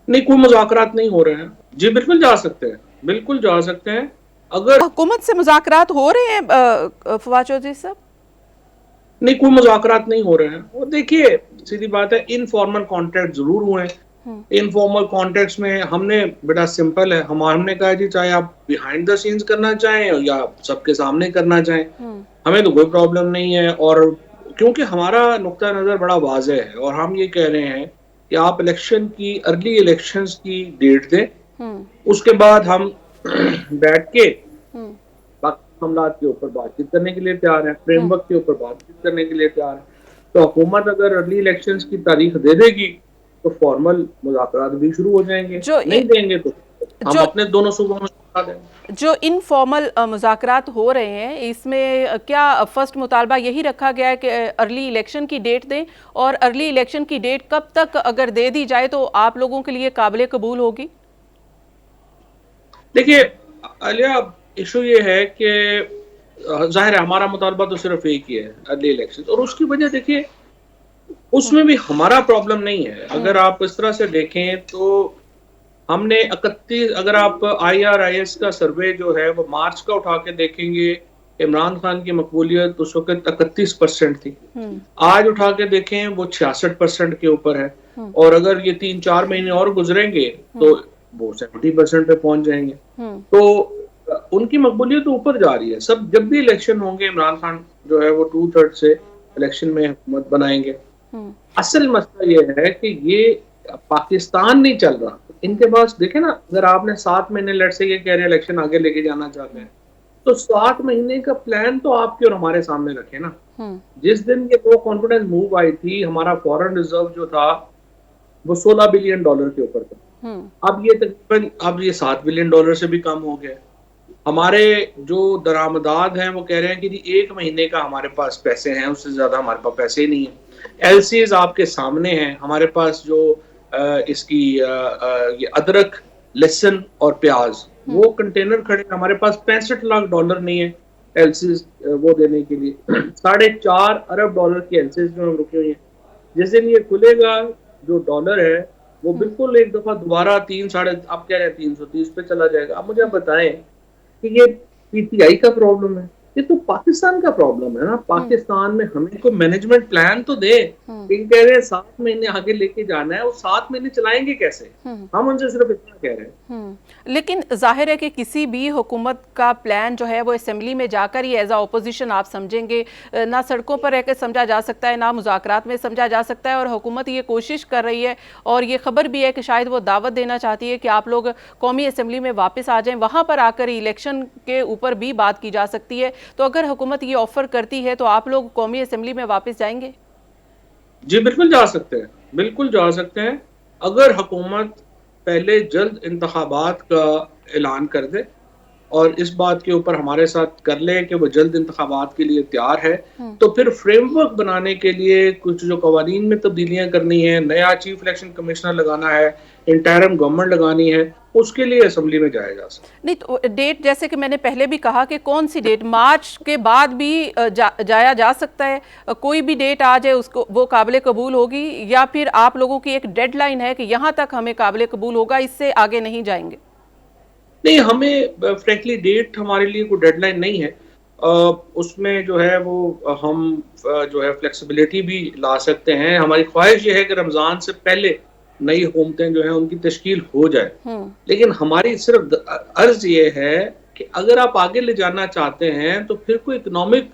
नहीं, कोई मुज़ाकरात नहीं हो रहे हैं। जी बिल्कुल जा सकते हैं, बिल्कुल जा सकते हैं। अगर हुकूमत से मुज़ाकरात हो रहे हैं फवाद चौधरी साहब? नहीं, कोई मुज़ाकरात नहीं हो रहे हैं। और देखिए, सीधी बात है, इनफॉर्मल कॉन्टैक्ट ज़रूर हुए हैं। इनफॉर्मल कॉन्टैक्ट्स में हमने बड़ा सिंपल है, हमने कहा जी चाहे आप बिहाइंड द सीन्स करना चाहें या सबके सामने करना चाहें, हमें तो कोई प्रॉब्लम नहीं है। और क्योंकि हमारा नुक्ता नज़र बड़ा वाज़ेह है और हम ये कह रहे हैं कि आप इलेक्शन की अर्ली इलेक्शंस की डेट दें, उसके बाद हम बैठ के बाकी मामलात के ऊपर बातचीत करने के लिए तैयार है, फ्रेमवर्क के ऊपर बातचीत करने के लिए तैयार है। तो हुकूमत अगर अर्ली इलेक्शंस की तारीख दे देगी तो फॉर्मल मुज़ाकरात भी शुरू हो जाएंगे, जो नहीं देंगे तो हम जो अपने दोनों सूबों में सुलझा देंगे। जो इनफॉर्मल मुज़ाकरात हो रहे हैं, इसमें क्या फर्स्ट मुतालबा यही रखा गया है कि अर्ली इलेक्शन की डेट दें? और अर्ली इलेक्शन की डेट कब तक अगर दे दी जाए तो आप लोगों के लिए काबिल कबूल होगी? देखिए आलिया, इशू ये है कि जाहिर है हमारा मुतालबा तो सिर्फ एक ही है, अर्ली इलेक्शन। और उसकी वजह देखिए, उसमें भी हमारा प्रॉब्लम नहीं है। अगर आप इस तरह से देखें तो हमने 31, अगर आप IRIS का सर्वे जो है वो मार्च का उठा के देखेंगे, इमरान खान की मकबूलियत उस वक्त 31% थी। आज उठा के देखें वो 66% के ऊपर है। और अगर ये 3-4 महीने और गुजरेंगे तो वो 70% पे पहुंच जाएंगे। तो उनकी मकबूलियत तो ऊपर जा रही है। सब जब भी इलेक्शन होंगे, इमरान खान जो है वो 2/3 से इलेक्शन में हुकूमत बनाएंगे। असल मसला ये है कि ये पाकिस्तान नहीं चल रहा। इनके पास देखे ना, अगर आपने 7 महीने, लेट से ये कह रहे हैं इलेक्शन आगे लेके जाना चाहते हैं, तो 7 महीने का प्लान तो आपके और हमारे सामने रखे ना। जिस दिन ये नो कॉन्फिडेंस मूव आई थी, हमारा फॉरेन रिजर्व जो था वो $16 बिलियन के ऊपर था। अब ये तकरीबन, अब ये $7 बिलियन से भी कम हो गया। हमारे जो दरामदाद हैं वो कह रहे हैं कि जी 1 महीने का हमारे पास पैसे हैं, उससे ज्यादा हमारे पास पैसे ही नहीं है। LCs आपके सामने हैं। हमारे पास जो इसकी ये अदरक, लहसुन और प्याज, वो कंटेनर खड़े हैं। हमारे पास $65 लाख नहीं है LCs वो देने के लिए। $4.25 अरब की LCs जो हम रुकी हुई हैं। जिस दिन ये खुलेगा, जो डॉलर है वो बिल्कुल एक दफा दोबारा तीन साढ़े, आप कह रहे हैं 330 पे चला जाएगा। अब मुझे आप बताएं कि ये PTI का प्रॉब्लम है, ये तो पाकिस्तान का प्रॉब्लम है ना। पाकिस्तान में हमें कोई मैनेजमेंट प्लान तो दे। लेकिन कह रहे हैं 7 महीने आगे लेके जाना है, वो 7 महीने चलाएंगे कैसे? हम उनसे सिर्फ इतना कह रहे हैं। लेकिन जाहिर है कि किसी भी हुकूमत का प्लान जो है वो असेंबली में जाकर ही एज आ अपोजिशन आप समझेंगे, ना सड़कों पर रहकर समझा जा सकता है, ना मुज़ाकरात में समझा जा सकता है। और हुकूमत ये कोशिश कर रही है, और ये खबर भी है कि शायद वो दावत देना चाहती है कि आप लोग कौमी असेंबली में वापस आ जाएं, वहाँ पर आकर इलेक्शन के ऊपर भी बात की जा सकती है। तो अगर हुकूमत ये ऑफ़र करती है तो आप लोग कौमी असेंबली में वापस जाएंगे? जी बिल्कुल जा सकते हैं, बिल्कुल जा सकते हैं। अगर हुकूमत पहले जल्द इंतखाबात का ऐलान कर दे और इस बात के ऊपर हमारे साथ कर ले कि वो जल्द इंतखाबात के लिए तैयार है, तो फिर फ्रेमवर्क बनाने के लिए कुछ जो कवानीन में तब्दीलियां करनी है, नया चीफ इलेक्शन कमिश्नर लगाना है, इंटरिम गवर्नमेंट लगानी है, उसके लिए असेंबली में जाया जा सकता नहीं, तो डेट जैसे कि मैंने पहले भी कहा कि कौन सी डेट, मार्च के बाद भी जाया जा सकता है? कोई भी डेट आ जाए उसको वो काबिल कबूल होगी, या फिर आप लोगों की एक डेडलाइन है कि यहाँ तक हमें काबिल कबूल होगा, इससे आगे नहीं जाएंगे? नहीं, हमें फ्रैंकली डेट हमारे लिए कोई डेडलाइन नहीं है। उसमें जो है वो हम जो है फ्लेक्सिबिलिटी भी ला सकते हैं। हमारी ख्वाहिश ये है कि रमज़ान से पहले नई हुकूमतें जो हैं उनकी तश्कील हो जाए। लेकिन हमारी सिर्फ अर्ज ये है कि अगर आप आगे ले जाना चाहते हैं तो फिर कोई इकोनॉमिक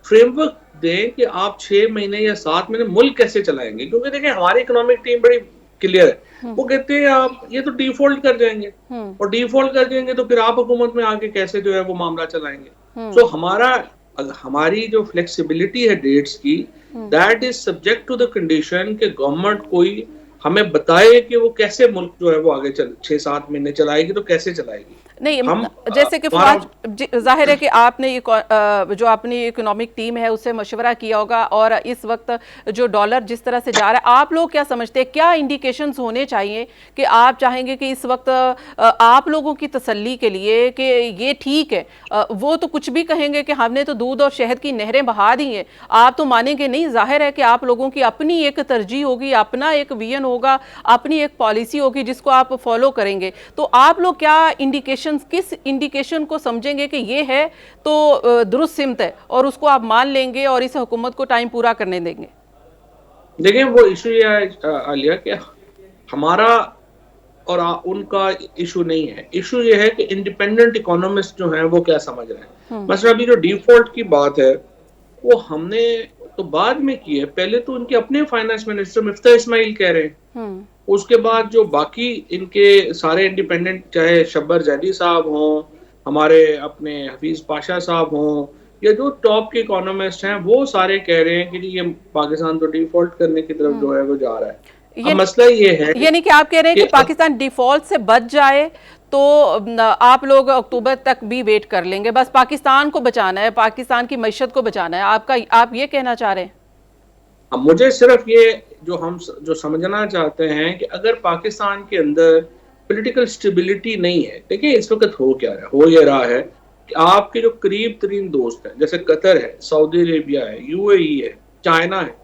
फ्रेमवर्क दें कि आप 6 महीने या 7 महीने मुल्क कैसे चलाएंगे। क्योंकि देखिए, हमारी इकोनॉमिक टीम बड़ी क्लियर है। वो कहते हैं आप ये तो डिफॉल्ट कर जाएंगे, और डिफॉल्ट कर जाएंगे तो फिर आप हुकूमत में आके कैसे जो है वो मामला चलाएंगे। सो हमारी जो फ्लेक्सिबिलिटी है डेट्स की, that is subject to the condition कि गवर्नमेंट कोई हमें बताए कि वो कैसे मुल्क जो है वो आगे 6-7 महीने चलाएगी, तो कैसे चलाएगी। नहीं, हम जैसे कि हमारा फवाद जाहिर है कि आपने ये जो अपनी इकोनॉमिक टीम है उससे मशवरा किया होगा, और इस वक्त जो डॉलर जिस तरह से जा रहा है, आप लोग क्या समझते हैं, क्या इंडिकेशंस होने चाहिए कि आप चाहेंगे कि इस वक्त आप लोगों की तसल्ली के लिए कि ये ठीक है, वो तो कुछ भी कहेंगे कि हमने तो दूध और शहद की नहरें बहा दी हैं, आप तो मानेंगे नहीं। जाहिर है कि आप लोगों की अपनी एक तरजीह होगी, अपना एक विजन होगा, अपनी एक पॉलिसी होगी जिसको आप फॉलो करेंगे। तो आप लोग क्या इंडिकेशन, किस इंडिकेशन को समझेंगे कि ये है तो दुरुस्त सिमत है, और उसको आप मान लेंगे और इस हुकूमत को टाइम पूरा करने देंगे? देखिए, वो इशू ये है आलिया, कि हमारा और उनका इशू नहीं है। इशू ये है कि इंडिपेंडेंट इकोनॉमिस्ट जो हैं वो क्या समझ रहे हैं। मसला अभी जो डिफॉल्ट की बात है वो हमने तो बाद में की है, पहले तो उनके अपने फाइनेंस मिनिस्टर मिफ्ता इस्माइल कह रहे हैं। उसके बाद जो बाकी इनके सारे इंडिपेंडेंट, चाहे शब्बर जैदी साहब हों, हमारे अपने हफीज पाशा साहब हों, या जो टॉप के इकोनॉमिस्ट हैं, वो सारे कह रहे हैं कि ये पाकिस्तान तो डिफॉल्ट करने की तरफ जो है वो जा रहा है। अब मसला ये है यानी कि आप कह रहे हैं कि पाकिस्तान डिफॉल्ट से बच जाए तो आप लोग अक्टूबर तक भी वेट कर लेंगे, बस पाकिस्तान को बचाना है, पाकिस्तान की मईशत को बचाना है, आप ये कहना चाह रहे हैं? अब मुझे सिर्फ ये जो समझना चाहते हैं कि अगर पाकिस्तान के अंदर पॉलिटिकल स्टेबिलिटी नहीं है, देखिए इस वक्त हो क्या रहा है, हो ये रहा है कि आपके जो करीब तरीन दोस्त हैं, जैसे कतर है, सऊदी अरेबिया है, यूएई है, चाइना है,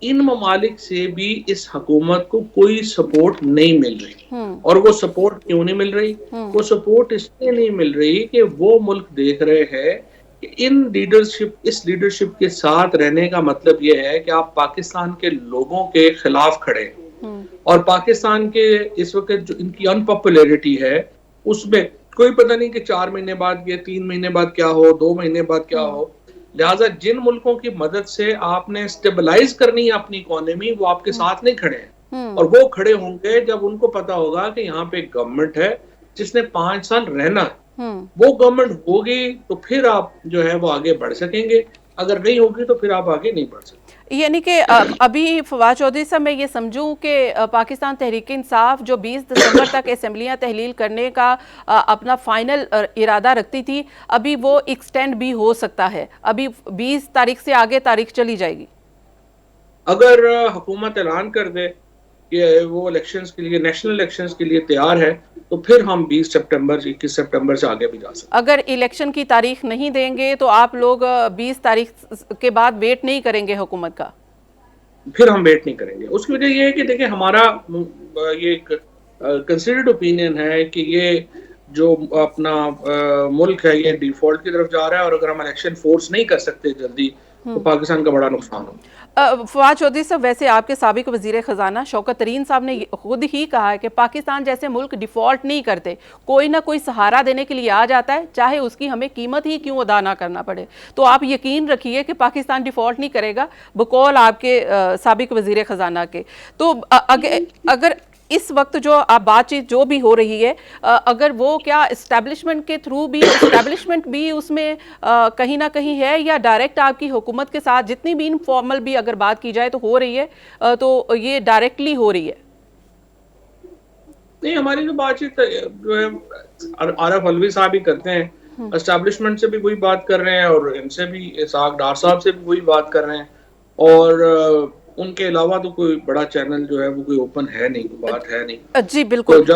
इन ममालिक से भी इस हुकूमत को कोई सपोर्ट नहीं मिल रही। और वो सपोर्ट क्यों नहीं मिल रही? वो सपोर्ट इसलिए नहीं मिल रही कि वो मुल्क देख रहे हैं कि इस लीडरशिप के साथ रहने का मतलब ये है कि आप पाकिस्तान के लोगों के खिलाफ खड़े हैं। और पाकिस्तान के इस वक्त जो इनकी अनपॉपुलैरिटी है, उसमें कोई पता नहीं कि 4 महीने बाद, ये 3 महीने बाद क्या हो, 2 महीने बाद क्या हो। लिहाजा जिन मुल्कों की मदद से आपने स्टेबलाइज करनी है अपनी इकोनॉमी, वो आपके साथ नहीं खड़े हैं। और वो खड़े होंगे जब उनको पता होगा कि यहाँ पे गवर्नमेंट है जिसने 5 साल रहना है। वो गवर्नमेंट होगी तो फिर आप जो है वो आगे बढ़ सकेंगे, अगर नहीं होगी तो फिर आप आगे नहीं बढ़ सकते। यानी कि अभी फवाद चौधरी साहब, मैं ये समझूं कि पाकिस्तान तहरीक इंसाफ जो 20 दिसंबर तक असेंबलियां तहलील करने का अपना फाइनल इरादा रखती थी, अभी वो एक्सटेंड भी हो सकता है, अभी 20 तारीख से आगे तारीख चली जाएगी? अगर हुकूमत ऐलान कर दे कि वो इलेक्शंस के लिए, नेशनल इलेक्शंस के लिए तैयार है, तो फिर हम 20 सितंबर 21 सितंबर से आगे भी जा सकते हैं। अगर इलेक्शन की तारीख नहीं देंगे तो आप लोग 20 तारीख के बाद वेट नहीं करेंगे हुकूमत का? फिर हम वेट नहीं करेंगे। उसकी वजह ये है कि देखिए, हमारा ये एक कंसिडर्ड ओपिनियन है कि ये जो अपना मुल्क है ये डिफॉल्ट की तरफ जा रहा है, और अगर हम इलेक्शन फोर्स नहीं कर सकते जल्दी तो पाकिस्तान का बड़ा नुकसान हो। फवाद चौधरी साहब, वैसे आपके साबिक वजीर खजाना शौकत तरीन साहब ने खुद ही कहा है कि पाकिस्तान जैसे मुल्क डिफॉल्ट नहीं करते, कोई ना कोई सहारा देने के लिए आ जाता है, चाहे उसकी हमें कीमत ही क्यों अदा ना करना पड़े। तो आप यकीन रखिए कि पाकिस्तान डिफॉल्ट नहीं करेगा, बकौल आपके साबिक वजीर खजाना के। तो अगर इस वक्त जो आप बातचीत जो भी हो रही है, अगर वो क्या इस्टेब्लिशमेंट के थ्रू भी, इस्टेब्लिशमेंट भी उसमें कहीं ना कहीं है, या डायरेक्ट आपकी हुकूमत के साथ जितनी भी इनफॉर्मल भी अगर बात की जाए तो हो रही है, तो ये डायरेक्टली हो रही है? नहीं, हमारी जो बातचीत जो है आरफ अलवी साहब ही करते हैं, एस्टेब्लिशमेंट से भी वही बात कर रहे हैं, और इनसे भी, इसाक डार साहब से भी वही बात कर रहे हैं, और उनके अलावा तो कोई बड़ा चैनल जो है वो कोई ओपन है नहीं, बात है नहीं। जी बिल्कुल। तो